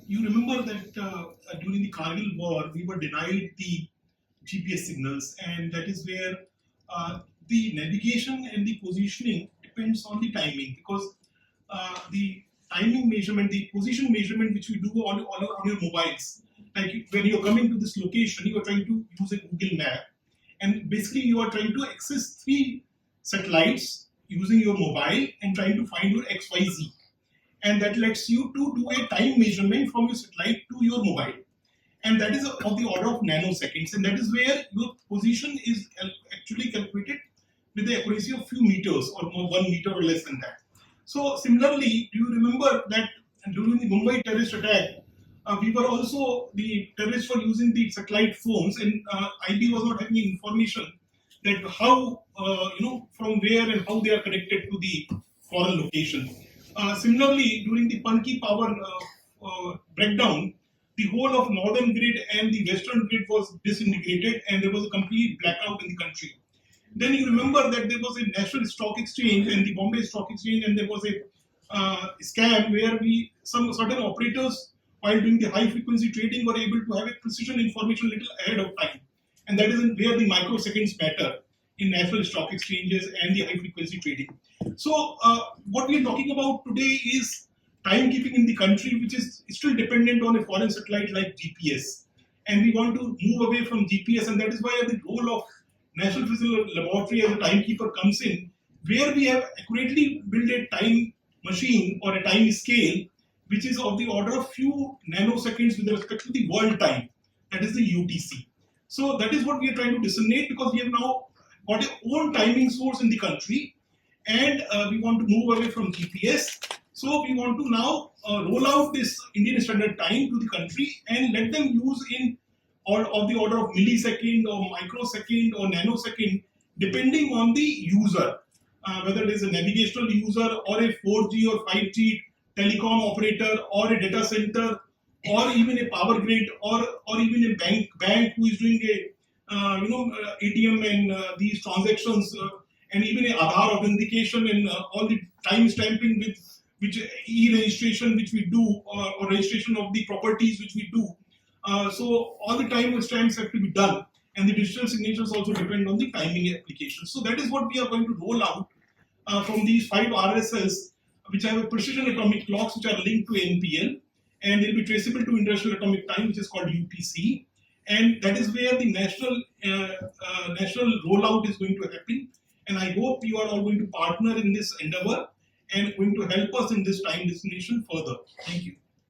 you remember that during the Kargil War, we were denied the GPS signals, and that is where the navigation and the positioning depends on the timing, because the timing measurement, the position measurement which we do on your mobiles, like when you're coming to this location, you are trying to use a Google map, and basically you are trying to access 3 satellites using your mobile and trying to find your XYZ. And that lets you to do a time measurement from your satellite to your mobile. And that is of the order of nanoseconds. And that is where your position is actually calculated with the accuracy of few meters or 1 meter or less than that. So similarly, do you remember that during the Mumbai terrorist attack, the terrorists were using the satellite phones, and IB was not having information that how, from where and how they are connected to the foreign location. Similarly, during the Punky power breakdown, the whole of northern grid and the western grid was disintegrated, and there was a complete blackout in the country. Then you remember that there was a national stock exchange and the Bombay Stock Exchange, and there was a scam where some certain operators, while doing the high frequency trading, were able to have a precision information a little ahead of time, and that is where the microseconds matter in national stock exchanges and the high frequency trading. So what we are talking about today is timekeeping in the country, which is still dependent on a foreign satellite like GPS, and we want to move away from GPS, and that is why the role of National Physical Laboratory as a timekeeper comes in, where we have accurately built a time machine or a time scale which is of the order of few nanoseconds with respect to the world time, that is the UTC. So that is what we are trying to disseminate, because we have now got our own timing source in the country, and we want to move away from GPS. So we want to now roll out this Indian Standard Time to the country and let them use in of the order of millisecond or microsecond or nanosecond, depending on the user, whether it is a navigational user or a 4G or 5G telecom operator or a data center or even a power grid or even a bank who is doing a ATM and these transactions and even a Aadhaar authentication and all the time stamping with which e-registration which we do or registration of the properties which we do. So all the time stamps have to be done, and the digital signatures also depend on the timing applications. So that is what we are going to roll out from these 5 RSS, which have a precision atomic clocks which are linked to NPL, and they'll be traceable to International Atomic Time, which is called UTC. And that is where the national rollout is going to happen. And I hope you are all going to partner in this endeavor and going to help us in this time dissemination further. Thank you.